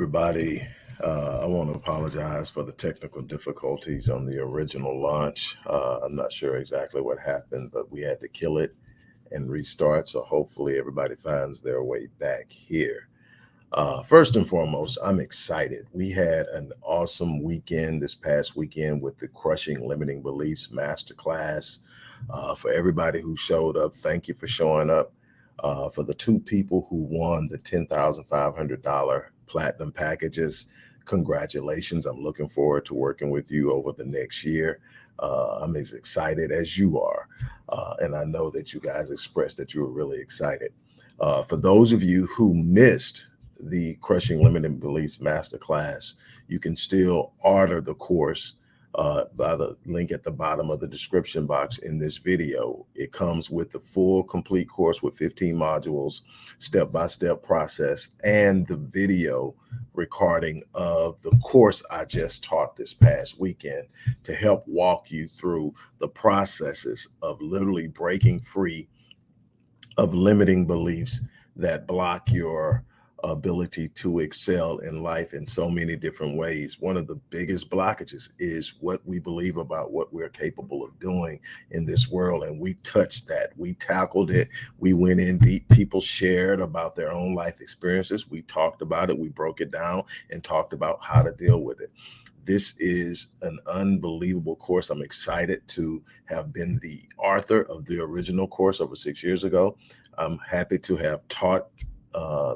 everybody. I want to apologize for the technical difficulties on the original launch. I'm not sure exactly what happened, but we had to kill it and restart. So hopefully everybody finds their way back here. First and foremost, I'm excited. We had an awesome weekend this past weekend with the Crushing Limiting Beliefs Masterclass. For everybody who showed up, thank you for showing up. For the two people who won the $10,500 platinum packages, congratulations. I'm looking forward to working with you over the next year. I'm as excited as you are. And I know that you guys expressed that you were really excited. For those of you who missed the Crushing Limiting Beliefs Masterclass, you can still order the course by the link at the bottom of the description box in this video. It comes with the full complete course with 15 modules, step-by-step process, and the video recording of the course I just taught this past weekend to help walk you through the processes of literally breaking free of limiting beliefs that block your ability to excel in life in so many different ways. One of the biggest blockages is what we believe about what we're capable of doing in this world. And we touched that. We tackled it. We went in deep. People shared about their own life experiences. We talked about it. We broke it down and talked about how to deal with it. This is an unbelievable course. I'm excited to have been the author of the original course over 6 years ago. I'm happy to have taught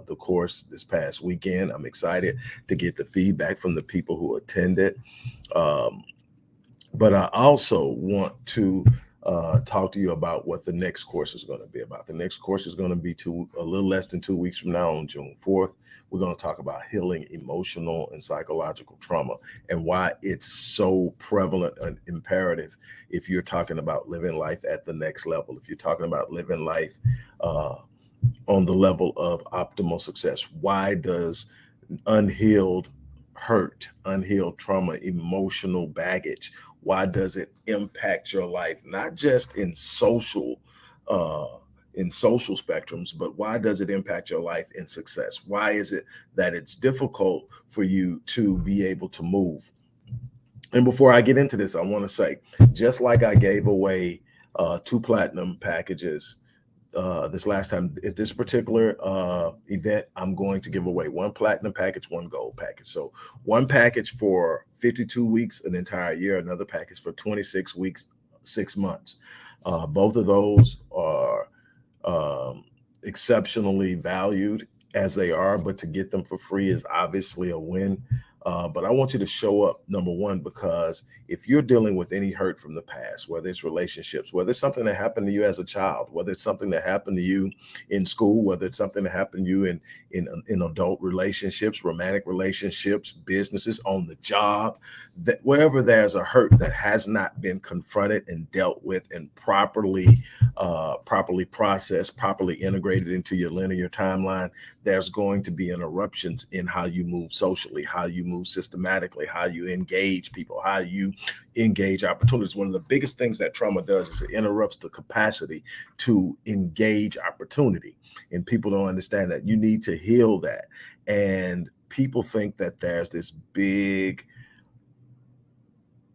the course this past weekend. I'm excited to get the feedback from the people who attended. But I also want to talk to you about what the next course is going to be about. The next course is going to be a little less than 2 weeks from now on June 4th. We're going to talk about healing emotional and psychological trauma and why it's so prevalent and imperative if you're talking about living life at the next level, if you're talking about living life on the level of optimal success. Why does unhealed hurt, unhealed trauma, emotional baggage, why does it impact your life, not just in social spectrums, but why does it impact your life in success? Why is it that it's difficult for you to be able to move? And before I get into this, I want to say, just like I gave away 2 platinum packages this last time, at this particular event, I'm going to give away 1 platinum package, 1 gold package. So 1 package for 52 weeks, an entire year, another package for 26 weeks, 6 months. Both of those are exceptionally valued as they are, but to get them for free is obviously a win. But I want you to show up, number one, because if you're dealing with any hurt from the past, whether it's relationships, whether it's something that happened to you as a child, whether it's something that happened to you in school, whether it's something that happened to you in adult relationships, romantic relationships, businesses, on the job, that wherever there's a hurt that has not been confronted and dealt with and properly processed, properly integrated into your linear timeline, there's going to be interruptions in how you move socially, how you move systematically, how you engage people, how you engage opportunities. One of the biggest things that trauma does is it interrupts the capacity to engage opportunity. And people don't understand that. You need to heal that. And people think that there's this big,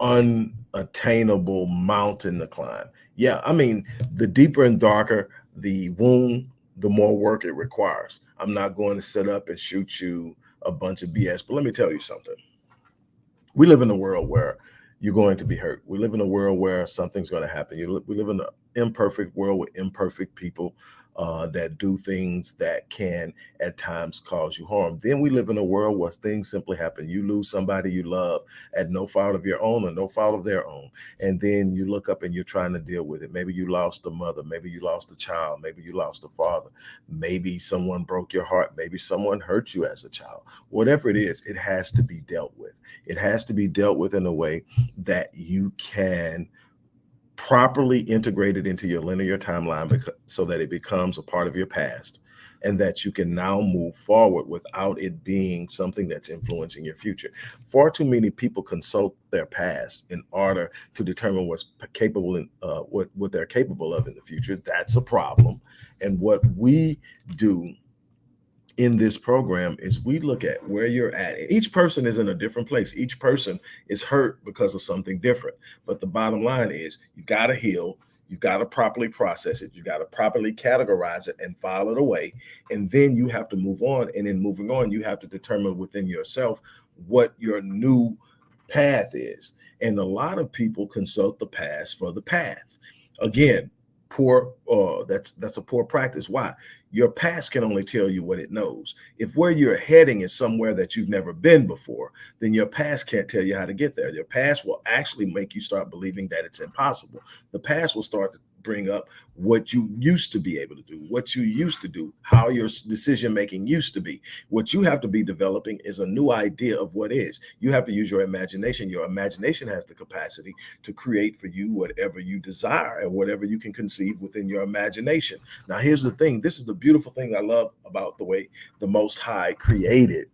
unattainable mountain to climb. Yeah, I mean, the deeper and darker the wound, the more work it requires. I'm not going to sit up and shoot you a bunch of BS, but let me tell you something. We live in a world where you're going to be hurt. We live in a world where something's going to happen. We live in an imperfect world with imperfect people that do things that can at times cause you harm. Then we live in a world where things simply happen. You lose somebody you love at no fault of your own or no fault of their own. And then you look up and you're trying to deal with it. Maybe you lost a mother. Maybe you lost a child. Maybe you lost a father. Maybe someone broke your heart. Maybe someone hurt you as a child. Whatever it is, it has to be dealt with. It has to be dealt with in a way that you can properly integrate it into your linear timeline so that it becomes a part of your past and that you can now move forward without it being something that's influencing your future. Far too many people consult their past in order to determine what's capable in what they're capable of in the future. That's a problem. And what we do in this program is we look at where you're at. Each person is in a different place. Each person is hurt because of something different. But the bottom line is you've got to heal. You've got to properly process it. You've got to properly categorize it and file it away. And then you have to move on. And in moving on, you have to determine within yourself what your new path is. And a lot of people consult the past for the path. Again, poor that's a poor practice. Why? Your past can only tell you what it knows. If where you're heading is somewhere that you've never been before, then your past can't tell you how to get there. Your past will actually make you start believing that it's impossible. The past will start to bring up what you used to be able to do, what you used to do, how your decision making used to be. What you have to be developing is a new idea of what is. You have to use your imagination. Your imagination has the capacity to create for you whatever you desire and whatever you can conceive within your imagination. Now, here's the thing. This is the beautiful thing I love about the way the Most High created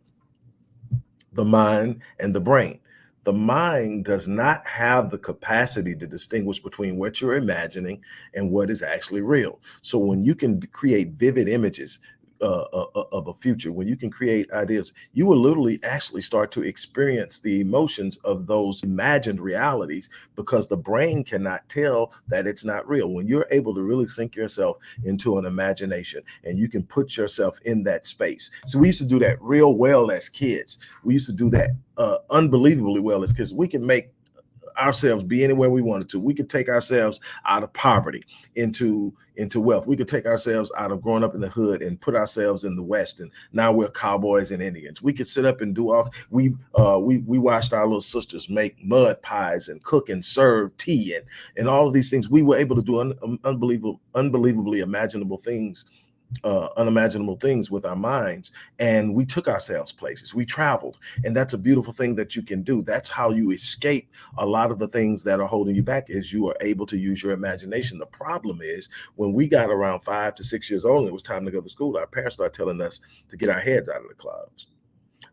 the mind and the brain. The mind does not have the capacity to distinguish between what you're imagining and what is actually real. So when you can create vivid images of a future, when you can create ideas, you will literally actually start to experience the emotions of those imagined realities because the brain cannot tell that it's not real. When you're able to really sink yourself into an imagination and you can put yourself in that space. So we used to do that real well as kids. We used to do that unbelievably well as kids. We can make ourselves be anywhere we wanted to. We could take ourselves out of poverty into wealth. We could take ourselves out of growing up in the hood and put ourselves in the West, and now we're cowboys and Indians. We could sit up and do all. We watched our little sisters make mud pies and cook and serve tea and all of these things. We were able to do unbelievably imaginable things, unimaginable things with our minds, and we took ourselves places. We traveled, and that's a beautiful thing that you can do. That's how you escape a lot of the things that are holding you back, is you are able to use your imagination. The problem is when we got around 5 to 6 years old and it was time to go to school, our parents started telling us to get our heads out of the clouds.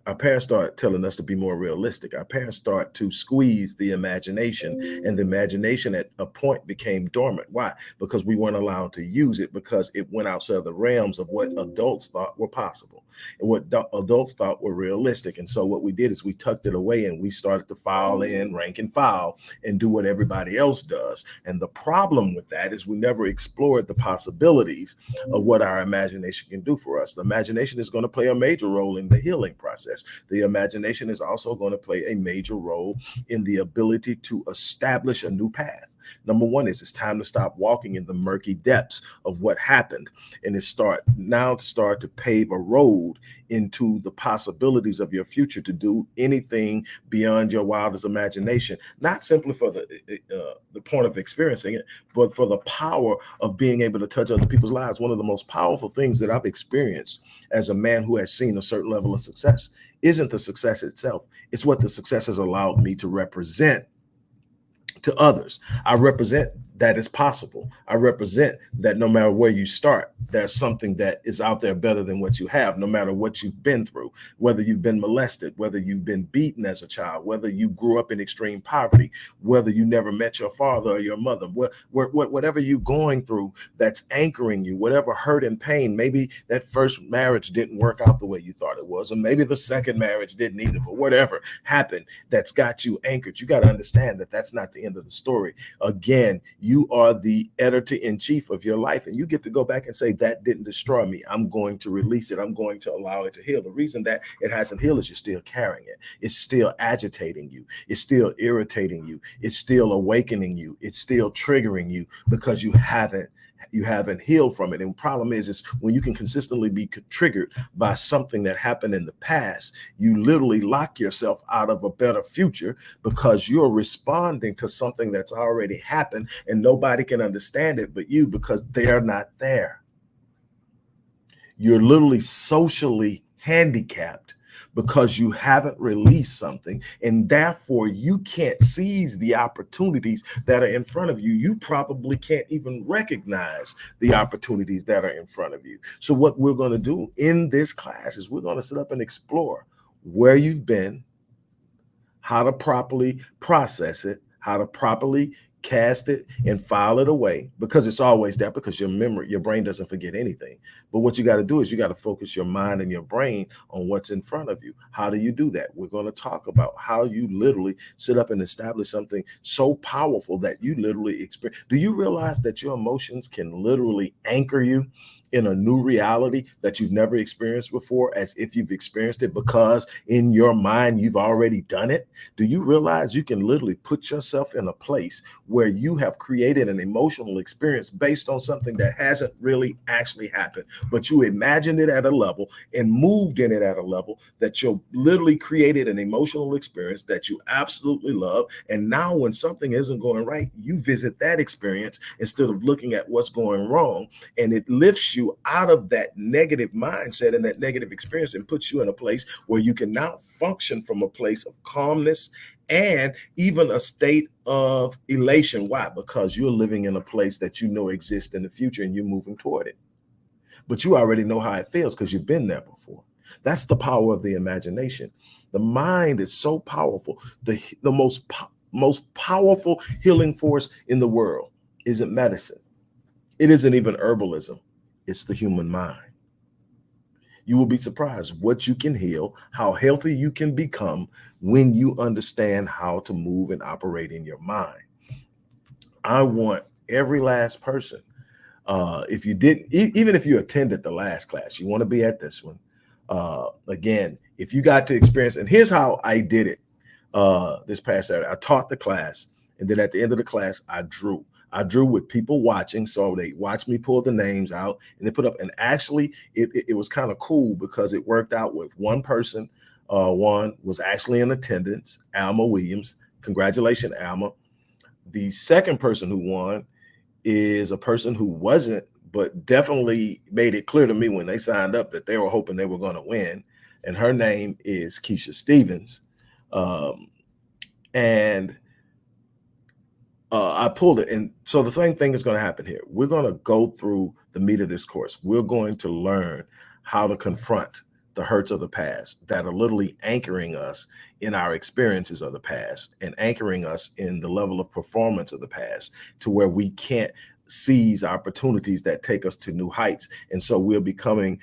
Our parents start telling us to be more realistic. Our parents start to squeeze the imagination, and the imagination at a point became dormant. Why? Because we weren't allowed to use it, because it went outside the realms of what adults thought were possible and what adults thought were realistic. And so what we did is we tucked it away and we started to file in, rank and file, and do what everybody else does. And the problem with that is we never explored the possibilities of what our imagination can do for us. The imagination is going to play a major role in the healing process. The imagination is also going to play a major role in the ability to establish a new path. Number one is it's time to stop walking in the murky depths of what happened, and it's start to pave a road into the possibilities of your future to do anything beyond your wildest imagination, not simply for the point of experiencing it, but for the power of being able to touch other people's lives. One of the most powerful things that I've experienced as a man who has seen a certain level of success isn't the success itself. It's what the success has allowed me to represent to others. I represent that it's possible. I represent that no matter where you start, there's something that is out there better than what you have, no matter what you've been through, whether you've been molested, whether you've been beaten as a child, whether you grew up in extreme poverty, whether you never met your father or your mother, whatever you're going through that's anchoring you, whatever hurt and pain. Maybe that first marriage didn't work out the way you thought it was, or maybe the second marriage didn't either, but whatever happened that's got you anchored, you got to understand that that's not the end of the story. Again, you are the editor-in-chief of your life, and you get to go back and say, that didn't destroy me. I'm going to release it. I'm going to allow it to heal. The reason that it hasn't healed is you're still carrying it. It's still agitating you. It's still irritating you. It's still awakening you. It's still triggering you because you haven't healed from it. And the problem is when you can consistently be triggered by something that happened in the past, you literally lock yourself out of a better future because you're responding to something that's already happened, and nobody can understand it but you because they're not there. You're literally socially handicapped because you haven't released something, and therefore you can't seize the opportunities that are in front of you. You probably can't even recognize the opportunities that are in front of you. So what we're going to do in this class is we're going to sit up and explore where you've been, how to properly process it, how to properly cast it and file it away, because it's always there, because your brain doesn't forget anything. But what you got to do is you got to focus your mind and your brain on what's in front of you. How do you do that? We're going to talk about how you literally sit up and establish something so powerful that you literally experience. Do you realize that your emotions can literally anchor you in a new reality that you've never experienced before, as if you've experienced it, because in your mind you've already done it? Do you realize you can literally put yourself in a place where you have created an emotional experience based on something that hasn't really actually happened, but you imagined it at a level and moved in it at a level that you literally created an emotional experience that you absolutely love. And now when something isn't going right, you visit that experience instead of looking at what's going wrong, and it lifts you out of that negative mindset and that negative experience and puts you in a place where you can now function from a place of calmness and even a state of elation. Why? Because you're living in a place that you know exists in the future and you're moving toward it. But you already know how it feels because you've been there before. That's the power of the imagination. The mind is so powerful. The most powerful healing force in the world isn't medicine. It isn't even herbalism. It's the human mind. You will be surprised what you can heal, how healthy you can become when you understand how to move and operate in your mind. I want every last person, if you didn't, even if you attended the last class, you want to be at this one. Again, if you got to experience, and here's how I did it this past Saturday. I taught the class, and then at the end of the class, I drew. I drew with people watching, so they watched me pull the names out and they put up. And actually, it was kind of cool because it worked out with one person. One was actually in attendance, Alma Williams. Congratulations, Alma. The second person who won is a person who wasn't, but definitely made it clear to me when they signed up that they were hoping they were going to win. And her name is Keisha Stevens. Um, and I pulled it. And so the same thing is going to happen here. We're going to go through the meat of this course. We're going to learn how to confront the hurts of the past that are literally anchoring us in our experiences of the past and anchoring us in the level of performance of the past, to where we can't seize opportunities that take us to new heights. And so we're becoming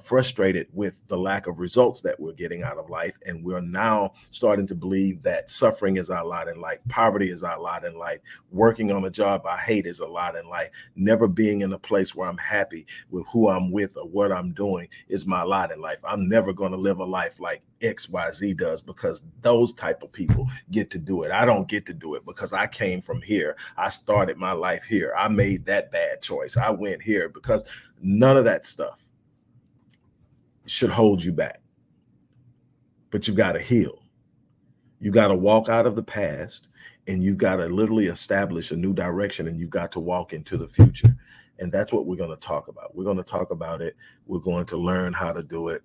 frustrated with the lack of results that we're getting out of life. And we're now starting to believe that suffering is our lot in life. Poverty is our lot in life. Working on a job I hate is a lot in life. Never being in a place where I'm happy with who I'm with or what I'm doing is my lot in life. I'm never going to live a life like XYZ does, because those type of people get to do it. I don't get to do it because I came from here. I started my life here. I made that bad choice. I went here. Because none of that stuff should hold you back. But you got to heal. You got to walk out of the past, and you've got to literally establish a new direction, and you've got to walk into the future. And that's what we're going to talk about. We're going to talk about it. We're going to learn how to do it.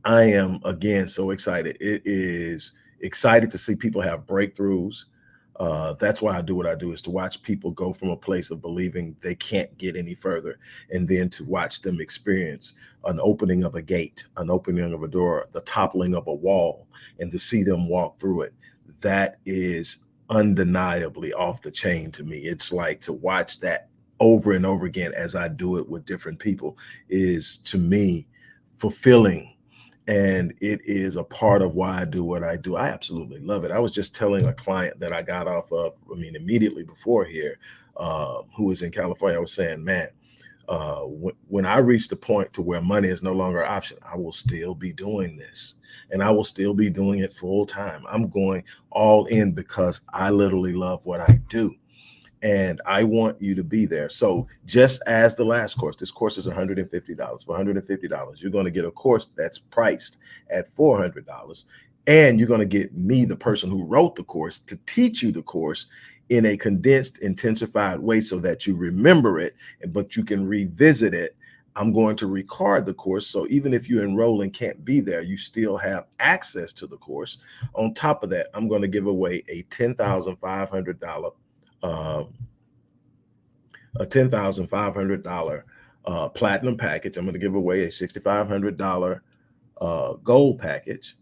I am, again, so excited. It is excited to see people have breakthroughs. That's why I do what I do, is to watch people go from a place of believing they can't get any further, and then to watch them experience an opening of a gate, an opening of a door, the toppling of a wall, and to see them walk through it. That is undeniably off the chain to me. It's like, to watch that over and over again as I do it with different people is, to me, fulfilling, and it is a part of why I do what I do. I absolutely love it. I was just telling a client that I got off of, immediately before here, who was in California. I was saying, man, when I reach the point to where money is no longer an option, I will still be doing this, and I will still be doing it full time. I'm going all in because I literally love what I do. And I want you to be there. So just as the last course, this course is $150. For $150, you're going to get a course that's priced at $400. And you're going to get me, the person who wrote the course, to teach you the course in a condensed, intensified way so that you remember it, but you can revisit it. I'm going to record the course. So even if you enroll and can't be there, you still have access to the course. On top of that, I'm going to give away a $10,500 a $10,500 platinum package. I'm going to give away a $6,500 gold package.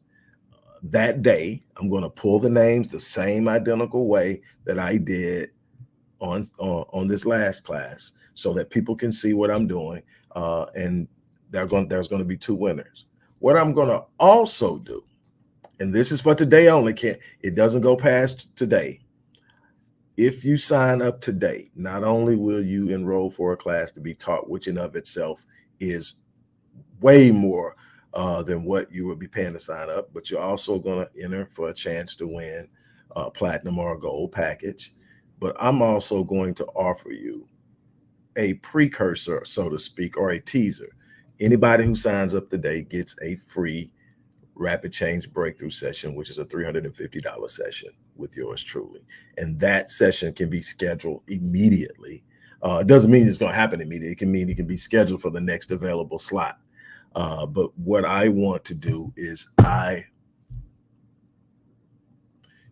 That day, I'm going to pull the names the same identical way that I did on this last class, so that people can see what I'm doing. And there's going to be two winners. What I'm going to also do, and this is for today only, can't it doesn't go past today. If you sign up today, not only will you enroll for a class to be taught, which in of itself is way more than what you would be paying to sign up, but you're also going to enter for a chance to win a platinum or a gold package. But I'm also going to offer you a precursor, so to speak, or a teaser. Anybody who signs up today gets a free rapid change breakthrough session, which is a $350 session with yours truly. And that session can be scheduled immediately. It doesn't mean it's going to happen immediately. It can mean it can be scheduled for the next available slot. But what I want to do is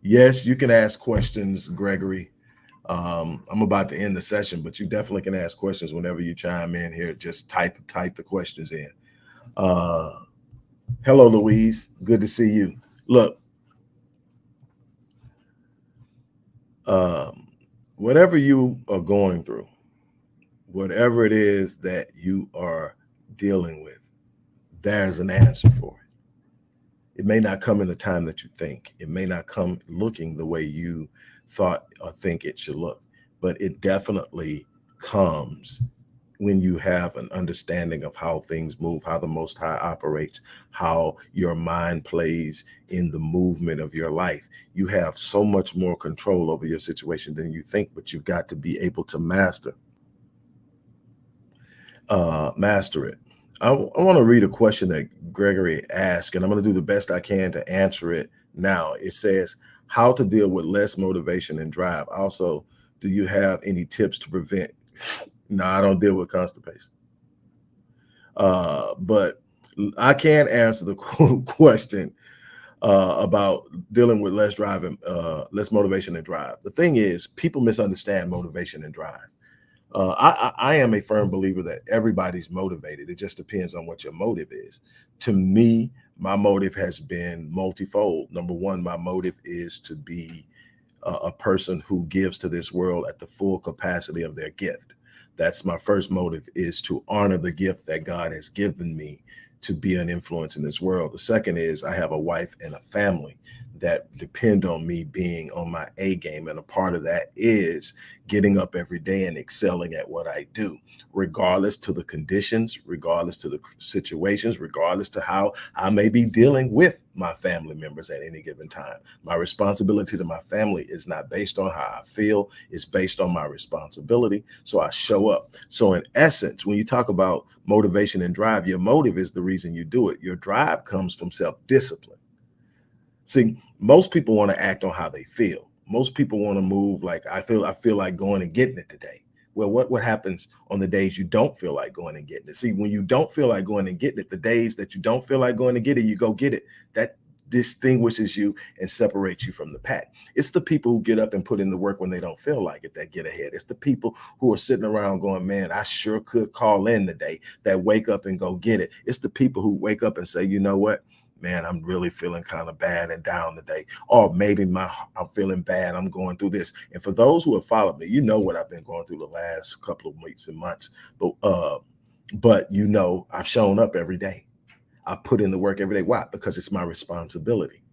yes, you can ask questions, Gregory. I'm about to end the session, but you definitely can ask questions whenever you chime in here. Just type the questions in. Hello, Louise. Good to see you. Look, whatever you are going through, whatever it is that you are dealing with, there's an answer for it. It may not come in the time that you think. It may not come looking the way you thought or think it should look, but it definitely comes when you have an understanding of how things move, how the Most High operates, how your mind plays in the movement of your life. You have so much more control over your situation than you think, but you've got to be able to master it. I want to read a question that Gregory asked, and I'm going to do the best I can to answer it now. It says, how to deal with less motivation and drive. Also, do you have any tips to prevent? No, I don't deal with constipation. But I can answer the question about dealing with less driving, less motivation and drive. The thing is, people misunderstand motivation and drive. I am a firm believer that everybody's motivated. It just depends on what your motive is. To me, my motive has been multifold. Number one, my motive is to be a person who gives to this world at the full capacity of their gift. That's my first motive, is to honor the gift that God has given me to be an influence in this world. The second is I have a wife and a family that depend on me being on my A game. And a part of that is getting up every day and excelling at what I do, regardless to the conditions, regardless to the situations, regardless to how I may be dealing with my family members at any given time. My responsibility to my family is not based on how I feel, it's based on my responsibility. So I show up. So in essence, when you talk about motivation and drive, your motive is the reason you do it. Your drive comes from self-discipline. See, most people want to act on how they feel. Most people want to move like, I feel like going and getting it today. Well, what happens on the days you don't feel like going and getting it? See, when you don't feel like going and getting it, the days that you don't feel like going to get it, you go get it. That distinguishes you and separates you from the pack. It's the people who get up and put in the work when they don't feel like it that get ahead. It's the people who are sitting around going, man, I sure could call in today, that wake up and go get it. It's the people who wake up and say, you know what? Man, I'm really feeling kind of bad and down today. Or maybe I'm feeling bad. I'm going through this. And for those who have followed me, you know what I've been going through the last couple of weeks and months. But you know, I've shown up every day. I put in the work every day. Why? Because it's my responsibility.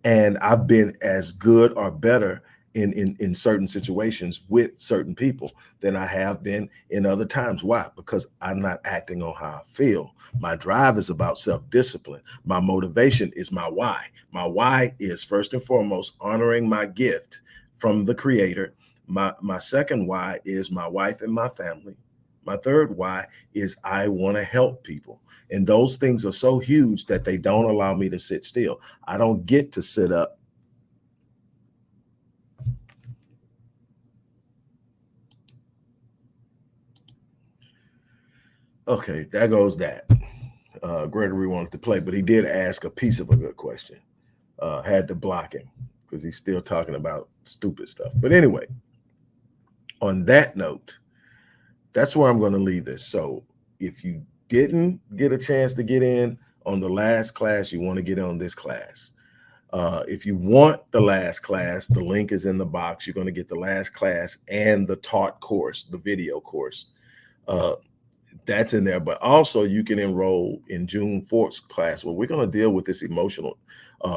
And I've been as good or better in certain situations with certain people than I have been in other times. Why? Because I'm not acting on how I feel. My drive is about self-discipline. My motivation is my why. My why is first and foremost honoring my gift from the creator. My second why is my wife and my family. My third why is I want to help people. And those things are so huge that they don't allow me to sit still. I don't get to sit up. Okay, there goes that. Gregory wanted to play, but he did ask a piece of a good question. Had to block him because he's still talking about stupid stuff. But anyway, on that note, that's where I'm going to leave this. So if you didn't get a chance to get in on the last class, you want to get on this class. If you want the last class, the link is in the box. You're going to get the last class and the taught course, the video course. Uh, that's in there, but also you can enroll in June 4th class where we're going to deal with this emotional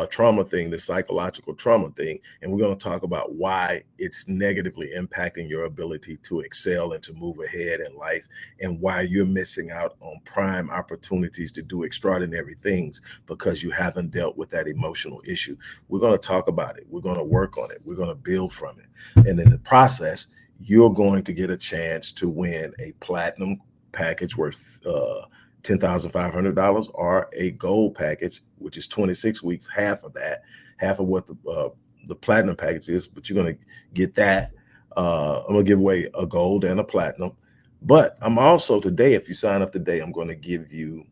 trauma thing, the psychological trauma thing, and we're going to talk about why it's negatively impacting your ability to excel and to move ahead in life, and why you're missing out on prime opportunities to do extraordinary things because you haven't dealt with that emotional issue. We're going to talk about it. We're going to work on it. We're going to build from it. And in the process, you're going to get a chance to win a platinum package worth $10,500 or a gold package, which is 26 weeks, half of that, half of what the platinum package is, but you're going to get that. I'm going to give away a gold and a platinum. But I'm also today, if you sign up today, I'm going to give you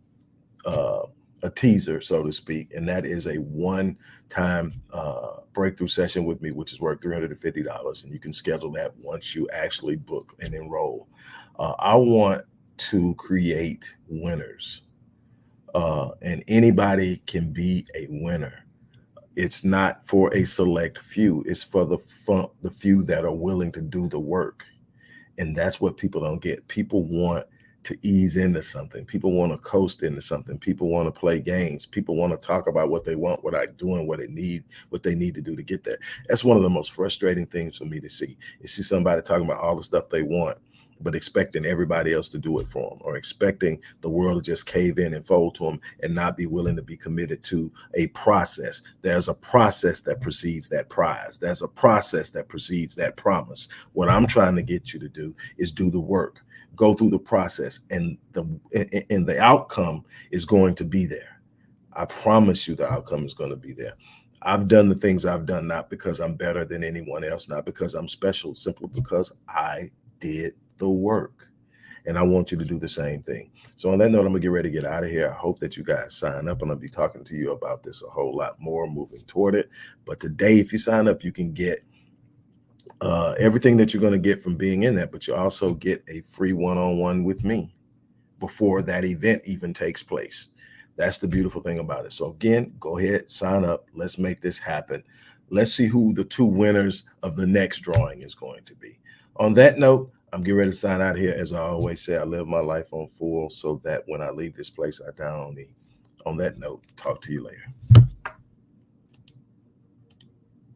a teaser, so to speak, and that is a one-time breakthrough session with me, which is worth $350, and you can schedule that once you actually book and enroll. I want to create winners, and anybody can be a winner. It's not for a select few. It's for the few that are willing to do the work. And that's what people don't get. People want to ease into something. People want to coast into something. People want to play games. People want to talk about what they want without doing what they need to do to get there. That's one of the most frustrating things for me to see, is see somebody talking about all the stuff they want, but expecting everybody else to do it for them, or expecting the world to just cave in and fold to them and not be willing to be committed to a process. There's a process that precedes that prize. There's a process that precedes that promise. What I'm trying to get you to do is do the work, go through the process, and the outcome is going to be there. I promise you the outcome is going to be there. I've done the things I've done, not because I'm better than anyone else, not because I'm special, simply because I did the work. And I want you to do the same thing. So on that note, I'm gonna get ready to get out of here. I hope that you guys sign up, and I'll be talking to you about this a whole lot more moving toward it. But today, if you sign up, you can get everything that you're going to get from being in that, but you also get a free one-on-one with me before that event even takes place. That's the beautiful thing about it. So again, go ahead, sign up. Let's make this happen. Let's see who the two winners of the next drawing is going to be. On that note, I'm getting ready to sign out here. As I always say, I live my life on full so that when I leave this place, I die on me. On that note, talk to you later.